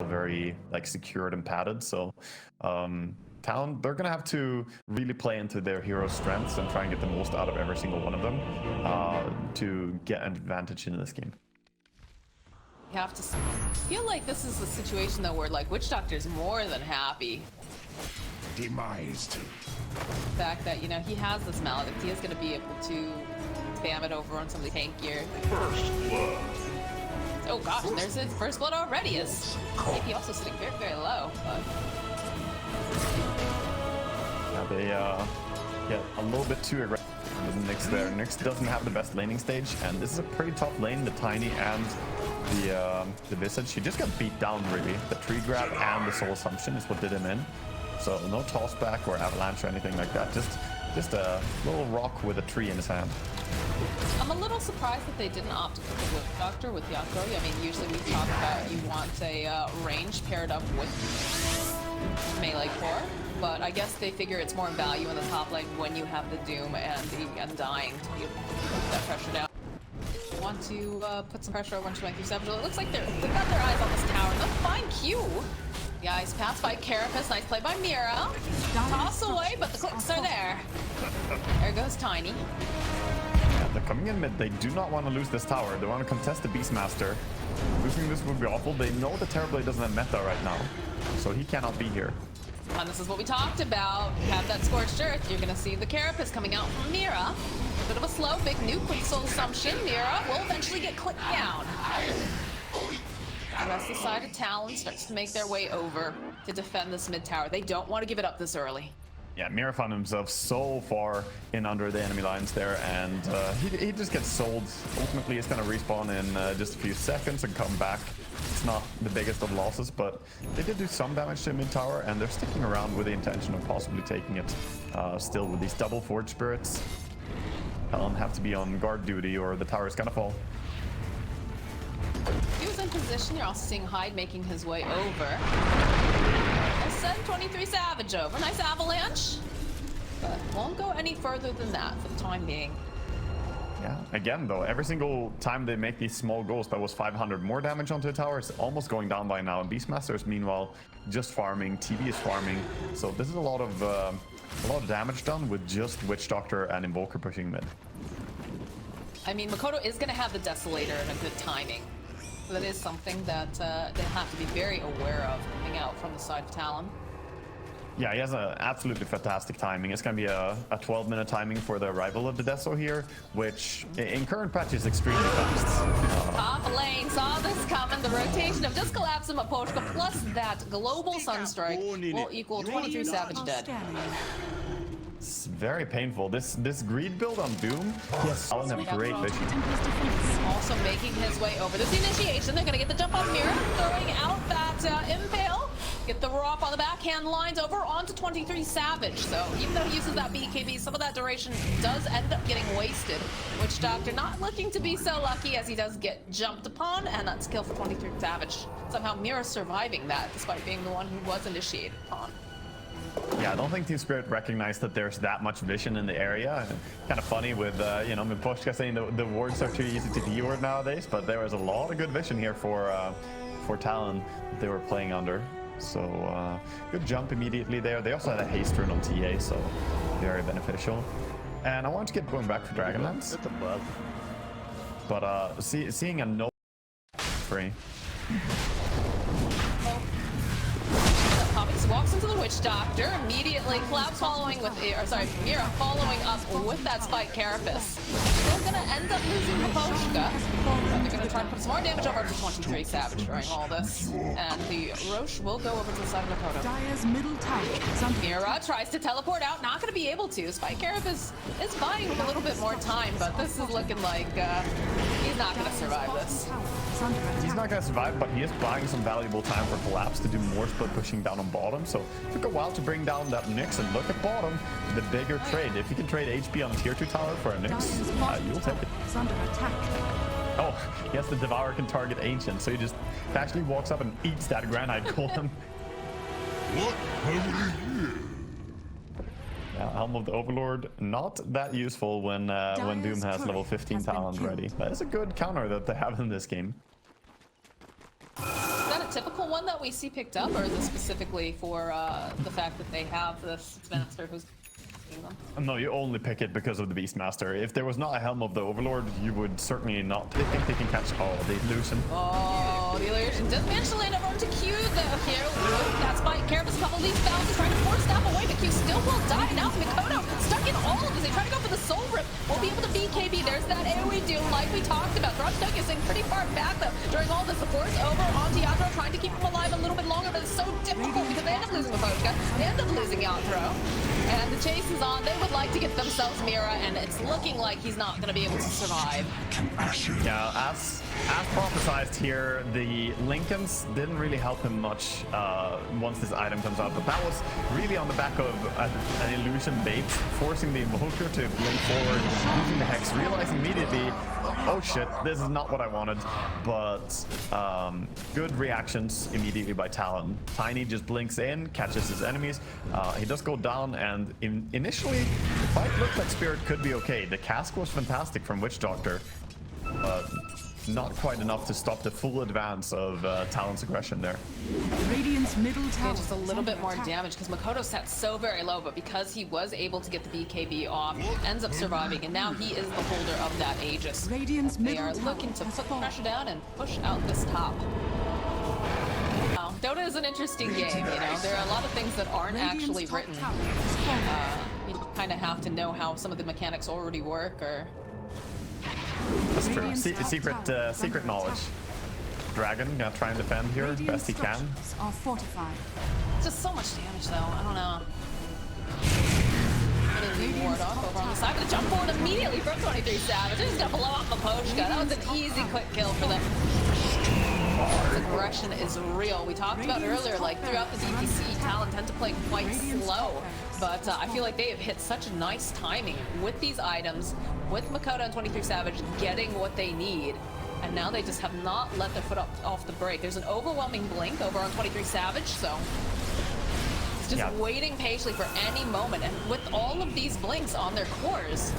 very like secured and padded. So Talon, they're gonna have to really play into their hero strengths and try and get the most out of every single one of them to get an advantage in this game. You have to feel like this is a situation though where like Witch Doctor's more than happy. Demised. The fact that, you know, he has this maledict, he is going to be able to spam it over on some of the tank gear. First blood. Oh gosh, and there's his first blood already. Is maybe also sitting very, very low. But... yeah, they get a little bit too aggressive with Nyx there. Nyx doesn't have the best laning stage, and this is a pretty tough lane. The Tiny and the Visage, he just got beat down really. The tree grab and the soul assumption is what did him in. So no toss back or avalanche or anything like that. Just a little rock with a tree in his hand. I'm a little surprised that they didn't opt for the Witch Doctor with Yako. I mean, usually we talk about you want a range paired up with melee core, but I guess they figure it's more value in the top lane when you have the Doom and the Undying to be able to put that pressure down. Want to put some pressure over on 23 Savage. It looks like they've got their eyes on this tower. And a fine Q. The eyes passed by Carapace. Nice play by Mira. Toss away, but the clicks are there. There goes Tiny. Yeah, they're coming in mid. They do not want to lose this tower. They want to contest the Beastmaster. Losing this would be awful. They know the Terrorblade doesn't have meta right now, so he cannot be here. And this is what we talked about. Have that Scorched Earth. You're going to see the Carapace coming out from Mira. Bit of a slow, big nuke with Soul Assumption. Mira will eventually get clicked down. The rest of the side of Talon starts to make their way over to defend this mid tower. They don't want to give it up this early. Yeah, Mira found himself so far in under the enemy lines there, and he just gets sold. Ultimately, he's going to respawn in just a few seconds and come back. It's not the biggest of losses, but they did do some damage to mid tower, and they're sticking around with the intention of possibly taking it still with these double Forge Spirits. Talon have to be on guard duty or the tower is gonna fall. He was in position. You're also seeing Hyde making his way over. And send 23 Savage over. Nice avalanche. But won't go any further than that for the time being. Yeah, again though, every single time they make these small goals, that was 500 more damage onto the tower. It's almost going down by now. And Beastmaster is meanwhile just farming. TV is farming. So this is a lot of damage done with just Witch Doctor and Invoker pushing mid. I mean, Makoto is going to have the Desolator and a good timing. That is something that they have to be very aware of coming out from the side of Talon. Yeah, he has an absolutely fantastic timing. It's going to be a 12-minute timing for the arrival of the Deso here, which in current patch is extremely fast. Top lane saw this coming. The rotation of just collapse and Mapochka plus that global Sunstrike will equal 23 Savage dead. It's very painful. This greed build on Doom, yes, Talon have great vision. Also making his way over this initiation. They're going to get the jump on Mira, throwing out that Impale. Get the Raw on the backhand lines over onto 23 Savage. So even though he uses that BKB, some of that duration does end up getting wasted. Witch Doctor not looking to be so lucky as he does get jumped upon, and that's kill for 23 Savage. Somehow Mira surviving that despite being the one who was initiated upon. Yeah, I don't think Team Spirit recognized that there's that much vision in the area. Kind of funny with, you know, Miposhka saying the wards are too easy to keyword nowadays, but there was a lot of good vision here for Talon that they were playing under. So good jump immediately there. They also had a haste rune on TA, so very beneficial. And I want to get going back for Dragonlance. That's a bug. But seeing a no free. Walks into the Witch Doctor, immediately Cloud following with, Mira following up with that Spike Carapace. They're gonna end up losing Mapochka, but they're gonna try and put some more damage over to 23 Savage during all this. And the Roche will go over to the side of Makoto. Dire's middle tower. Mira tries to teleport out, not gonna be able to. Spike Carapace is buying with a little bit more time, but this is looking like he's not gonna survive this. He's not going to survive, but he is buying some valuable time for Collapse to do more split pushing down on bottom. So it took a while to bring down that Nyx, and look at bottom, the bigger trade. If you can trade HP on a tier 2 tower for a Nyx, you'll take it. Oh, yes, the Devourer can target Ancient, so he just actually walks up and eats that Granite Golem. What have you? Yeah, Helm of the Overlord, not that useful when Doom has level 15 talent ready. That is a good counter that they have in this game. That typical one that we see picked up, or is it specifically for the fact that they have this master who's picking them? No, you only pick it because of the Beastmaster. If there was not a Helm of the Overlord, you would certainly not. They think they can catch the illusion. Oh, the illusion does manage to land over onto Q though here. That's by Caribus, a couple of these bounces trying to force snap away, but Q still will die. Now Mikoto stuck in all of this. They try to go for the Soul Rip. We'll be able to BKB. There's that AoE Doom like we talked about. Tokyo staying pretty far back though during all the supports over onto Yatro, trying to keep him alive a little bit longer, but it's so difficult because they end up losing Mapochka. They end up losing Yatro. And the chase is on. They would like to get themselves Mira, and it's looking like he's not going to be able to survive. Yeah, as prophesized here, the Lincolns didn't really help him much once this item comes out, but that was really on the back of an illusion bait, forcing the Invoker to blink forward, using the Hex, realizing immediately, oh shit, this is not what I wanted, but good reactions immediately by Talon. Tiny just blinks in, catches his enemies, he does go down, and initially the fight looked like Spirit could be okay. The cask was fantastic from Witch Doctor, but not quite enough to stop the full advance of Talon's aggression there. Radiant's middle tower. Just a little bit more damage because Makoto sat so very low, but because he was able to get the BKB off, ends up surviving, and now he is the holder of that Aegis. Radiant's They middle are tower looking to has put fallen. pressure down and push out this top. Dota is an interesting game, you know. There are a lot of things that aren't actually Radiant's top written. tower has fallen. You kind of have to know how some of the mechanics already work, or That's true. Radiant's top Secret tower is secret under knowledge. attack. Dragon gonna try and defend here Radiant best he can. structures are fortified. it's just so much damage, though. I don't know. Getting the ward off over on the side, but the jump forward immediately from 23 Savage. They're just gonna blow up Mapochka. That was an easy, quick kill for them. This aggression is real. We talked about earlier, like throughout the DPC, Talon tend to play quite slow, but I feel like they have hit such nice timing with these items, with Makoto and 23 Savage getting what they need, and now they just have not let their foot off the brake. There's an overwhelming blink over on 23 Savage, so it's just waiting patiently for any moment, and with all of these blinks on their cores.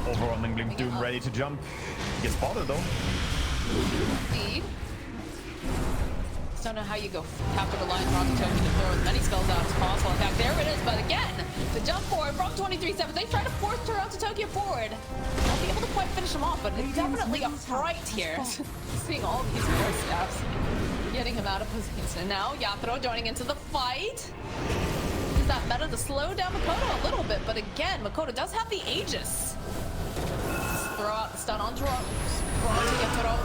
Overwhelming blink, Doom ready to jump. He gets spotted though. Speed. Just don't know how you go capture the line on the token to throw as many spells out as possible. In fact, there it is, but again, the jump forward from 23-7. They try to force Toronto Tokyo forward. Won't be able to quite finish him off, but it's definitely a fright here. Seeing all of these force steps, getting him out of position. And now Yatro joining into the fight. Use that meta to slow down Makoto a little bit, but again, Makoto does have the Aegis. Throw out the stun on Toronto.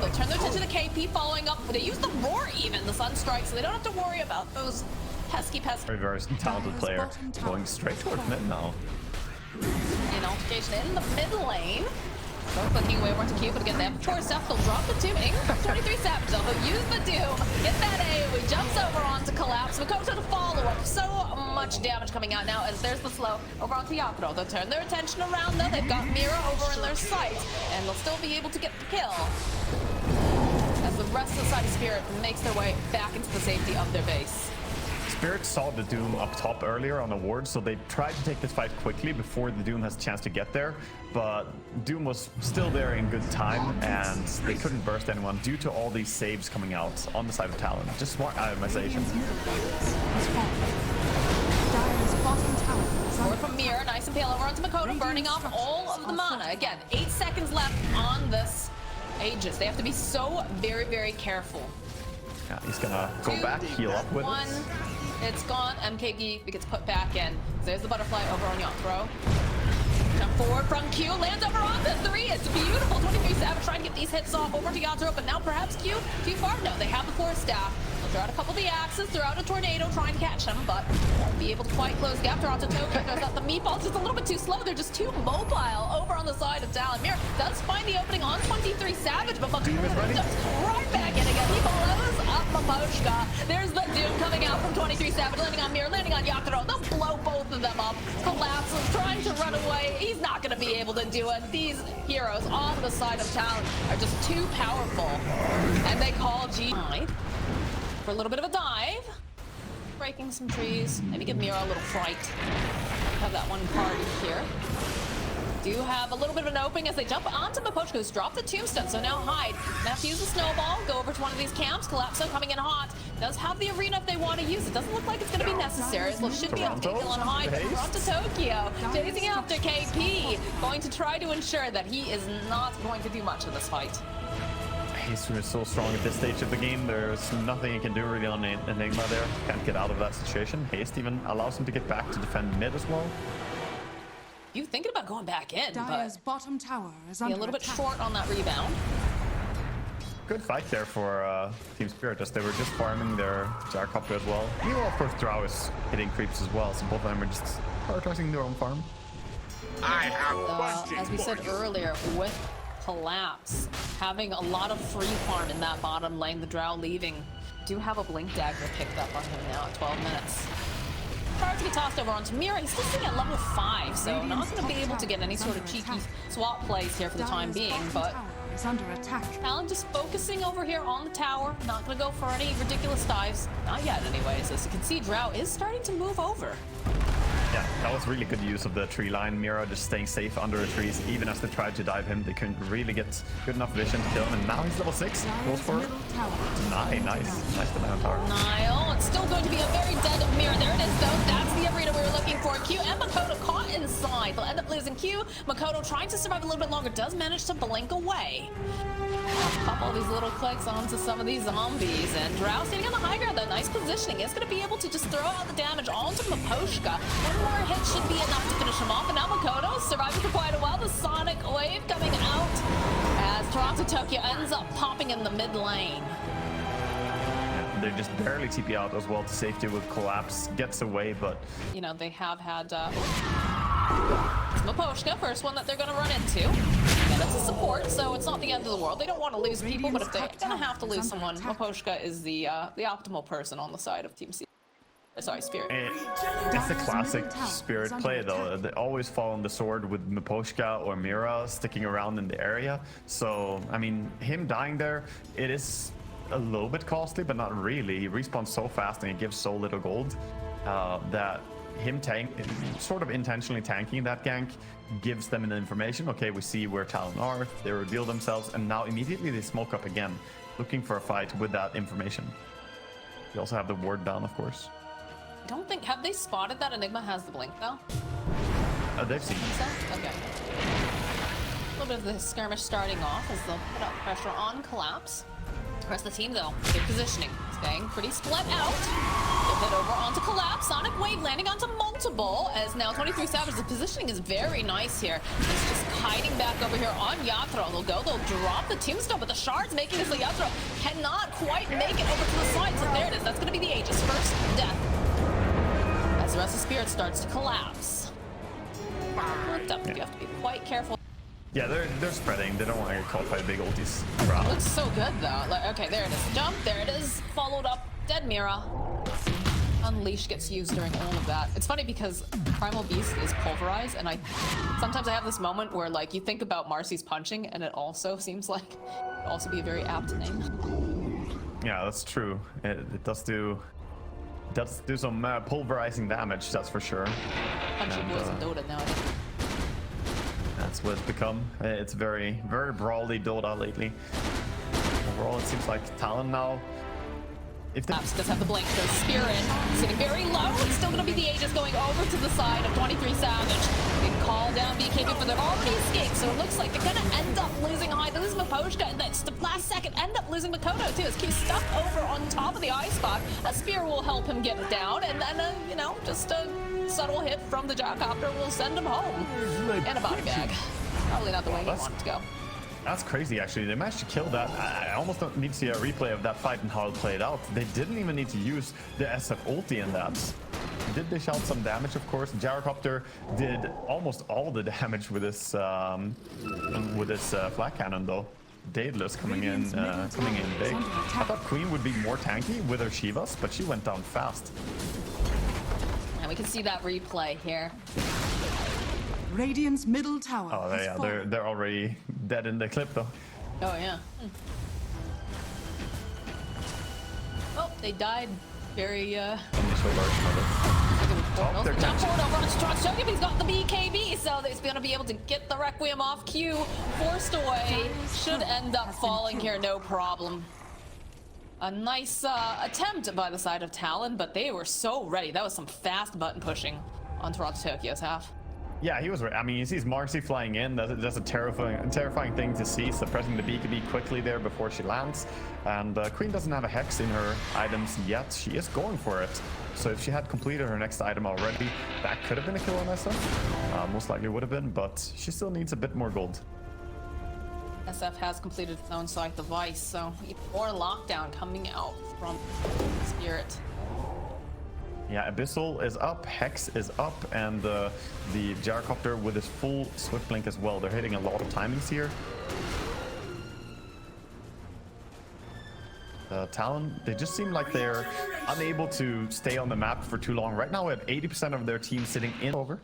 They turn their attention to the KP following up. They use the roar even, the sun strike, so they don't have to worry about those pesky. Very, very talented player. Going straight towards mid now. An altercation in the mid lane. Both clicking away over to Q, but again, they have the force stuff. They'll drop the Doom in from 23 Savage. They'll use the Doom, get that AoE, jumps over onto Collapse. Makoto to follow up. So much damage coming out now as there's the slow over onto Yatro. They'll turn their attention around though. They've got Mira over in their sights, and they'll still be able to get the kill as the rest of the side of Spirit makes their way back into the safety of their base. Spirit saw the Doom up top earlier on the ward, so they tried to take this fight quickly before the Doom has a chance to get there, but Doom was still there in good time, and they couldn't burst anyone due to all these saves coming out on the side of Talon. Just smart itemization. Forward from Mira, nice and pale over onto Makoto, burning off all of the mana. Again, 8 seconds left on this Aegis. They have to be so very, very careful. Yeah, he's gonna go back, heal up with one. it. It's gone. MKG gets put back in. There's the butterfly over on Yatro. Jump forward from Q, lands over on the 3. It's beautiful. 23 Savage trying to get these hits off over to Yatro, but now perhaps Q too far. No, they have the Force Staff. They'll throw out a couple of the axes, throw out a tornado trying to catch him, but won't be able to quite close the gap. Toronto Tokyo throws out the meatballs just a little bit too slow. They're just too mobile over on the side of Talon. Mira does find the opening on 23 Savage, but Makoto jumps right back in again. He blows up Mapochka. There's the Doom coming out from 23 Savage, landing on Mira, landing on Yatro. They'll blow both of them up. Collapses, trying to run away. He's not going to be able to do it. These heroes on the side of Talon are just too powerful. And they call G for a little bit of a dive. Breaking some trees. Maybe give Mira a little fright. Have that one party here. do have a little bit of an opening as they jump onto Miposhka, who's dropped the tombstone, so now hide. Now have to use the snowball, go over to one of these camps. Collapso coming in hot. Does have the arena if they want to use it. Doesn't look like it's going to be necessary. Well, should be able to take Kill on hide, but Toronto Tokyo chasing after KP, going to try to ensure that he is not going to do much in this fight. Haste is so strong at this stage of the game. There's nothing he can do really on Enigma there. Can't get out of that situation. Haste even allows him to get back to defend mid as well. You thinking about going back in, Dire's but bottom tower is be a under little bit attack. short on that rebound. Good fight there for Team Spirit, as they were just farming their Gyrocopter as well. Meanwhile, of course, Drow is hitting creeps as well, so both of them are just prioritizing their own farm. I have questions As we for said you. earlier, with Collapse having a lot of free farm in that bottom lane, the Drow leaving, do have a Blink Dagger picked up on him now at 12 minutes. Hard to be tossed over onto Mira. He's still sitting at level 5, so not going to be able to get any sort of cheeky swap plays here for the time being, but Is under attack. Talon just focusing over here on the tower, not going to go for any ridiculous dives. Not yet anyways. As you can see, Drow is starting to move over. Yeah, that was really good use of the tree line. Mira just staying safe under the trees. Even as they tried to dive him, they couldn't really get good enough vision to kill him. And now he's level 6. Goes Dire's for middle tower. nice deny on tower. Nile, it's still going to be a very dead Mira. There it is, though. That's the arena we were looking for. Q and Makoto caught inside. They'll end up losing Q. Makoto trying to survive a little bit longer, does manage to blink away. A couple of these little clicks onto some of these zombies, and Drow sitting on the high ground. That nice positioning is going to be able to just throw out the damage onto Miposhka. One more hit should be enough to finish him off, and now Makoto surviving for quite a while. The Sonic Wave coming out as Toronto Tokyo ends up popping in the mid lane. They just barely TP out as well to safety with Collapse. Gets away, but You know, they have had it's Miposhka, first one that they're going to run into. And it's a support, so it's not the end of the world. They don't want to lose people, but if they're going to have to lose someone, Miposhka is the optimal person on the side of Team C. Sorry, Spirit. It's the classic Spirit play though. They always fall on the sword with Miposhka or Mira sticking around in the area. So, I mean, him dying there, it is a little bit costly, but not really. He respawns so fast and he gives so little gold that him sort of intentionally tanking that gank gives them an information. Okay, we see where Talon are, they reveal themselves, and now immediately they smoke up again, looking for a fight with that information. You also have the ward down, of course. I don't think, have they spotted that Enigma has the blink though? They've seen So, okay. A little bit of the skirmish starting off as they'll put up pressure on Collapse. The rest of the team though, good positioning, staying pretty split out. They'll head over onto Collapse, Sonic Wave landing onto multiple, as now 23 Savage. The positioning is very nice here. It's just hiding back over here on Yatra. They'll drop the tombstone, but the shards making it so Yatra cannot quite make it over to the side. So there it is, that's gonna be the Aegis first death. As the rest of Spirit starts to collapse. Flipped up, you have to be quite careful. Yeah, they're spreading. They don't want to get caught by big ultis. Looks so good though. Like, okay, there it is. Jump, there it is. Followed up, dead Mira. Unleash gets used during all of that. It's funny because Primal Beast is pulverized, and sometimes I have this moment where like you think about Marcy's punching, and it also seems like it'd also be a very apt name. Yeah, that's true. It does do some pulverizing damage, that's for sure. Punching boys in Dota nowadays. That's what it's become. It's very, very brawly Dota lately. Overall, it seems like Talon now. If the Collapse does have the blink, so Spirit sitting very low. It's still going to be the Aegis going over to the side of 23 Savage. Big call down BKB, but they've already escaped, so it looks like they're going to end up losing high. They lose Miposhka, and that's the last second end up losing Makoto too. As he's stuck over on top of the ice spot. A spear will help him get down, and then you know, just a subtle hit from the Gyrocopter will send him home. And a body bag. Probably not the way he wanted to go. That's crazy, actually. They managed to kill that. I almost don't need to see a replay of that fight and how it played out. They didn't even need to use the SF ulti in that. Did dish out some damage, of course. Gyrocopter did almost all the damage with this flat cannon, though. Daedalus coming in big. I thought Queen would be more tanky with her Shivas, but she went down fast. And we can see that replay here. Radiant's middle tower. Oh, has yeah, fallen. they're already dead in the clip, though. Oh, yeah. Oh, they died very, Initial version of it. Oh, they're jump catching. forward over on Strashogi, he's got the BKB, so he's going to be able to get the Requiem off Q. Forced away. Should end up falling here, no problem. A nice attempt by the side of Talon, but they were so ready. That was some fast button pushing on Toronto Tokyo's half. Yeah, he was right. I mean, he sees Marcy flying in. That's a terrifying thing to see. Suppressing the BKB quickly there before she lands. And Queen doesn't have a Hex in her items yet. She is going for it. So if she had completed her next item already, that could have been a kill on SF. Most likely would have been, but she still needs a bit more gold. SF has completed its own side device, so more lockdown coming out from Spirit. Yeah, Abyssal is up, Hex is up, and the Gyrocopter with his full Swift Blink as well. They're hitting a lot of timings here. Talon, they just seem like they're unable to stay on the map for too long. Right now we have 80% of their team sitting in over.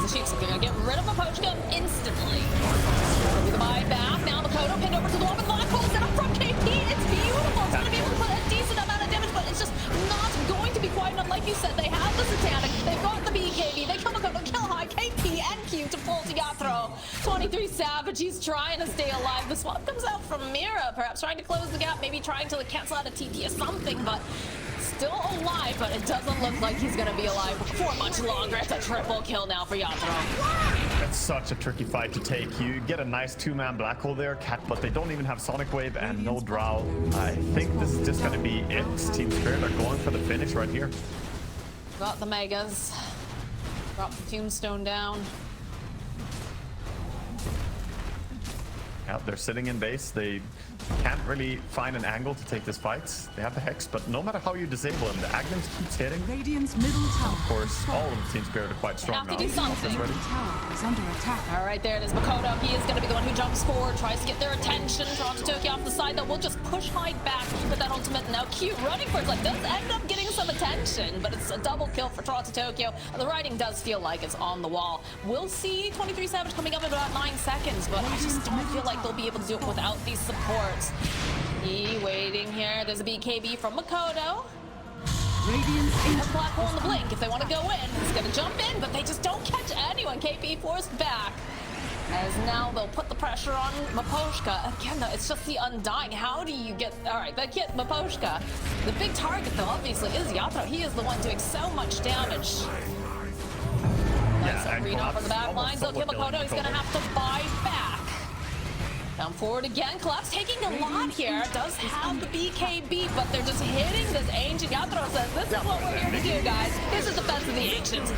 She's gonna get rid of Mapochka instantly. The buyback. Now Makoto pinned over to the wall with Black Hole set up from KP. It's beautiful. It's gonna be able to put a decent amount of damage, but it's just not going to be quite enough. Like you said, they have the Satanic, they've got the BKB, they kill Makoto, kill high, KP and Q to pull to Yathro. 23 Savage, he's trying to stay alive. The swap comes out from Mira, perhaps trying to close the gap, maybe trying to cancel out a TP or something, but still alive, but it doesn't look like he's gonna be alive for much longer. It's a triple kill now for Yathro. That's such a tricky fight to take. You get a nice two-man Black Hole there, Cat, but they don't even have Sonic Wave and no Drow. I think this is just gonna be it. Team Spirit are going for the finish right here. Got the Megas. Drop the Tombstone down. Yeah, they're sitting in base. They can't really find an angle to take this fight. They have the Hex, but no matter how you disable him, the Agnes keeps hitting. Radiant's middle tower. Of course, all of the Team Spirit are quite strong Have now. to do something. Ready. Tower is under attack. All right, there it is. Makoto, he is going to be the one who jumps forward, tries to get their attention. Toronto Tokyo off the side, though, will just push Hyde back with that ultimate. Now, Q running for it, like, does end up getting some attention, but it's a double kill for Toronto Tokyo. The writing does feel like it's on the wall. We'll see 23 Savage coming up in about 9 seconds, but I just don't feel like they'll be able to do it without these supports. He waiting here. There's a BKB from Makoto. Radiant's And Black Hole in the blink. If they want to go in, he's going to jump in, but they just don't catch anyone. KP forced back. As now they'll put the pressure on Mapochka. Again, though, it's just the Undying. How do you get... All right, that kid, Mapochka. The big target, though, obviously, is Yathro. He is the one doing so much damage. Nice read off on the back lines. They'll kill Makoto. He's going to have to buy back. Down forward again. Collapse taking a lot here. Does have the BKB, but they're just hitting this ancient. Yathro says, this is what we're here to do, guys. This is Defense of the Ancients.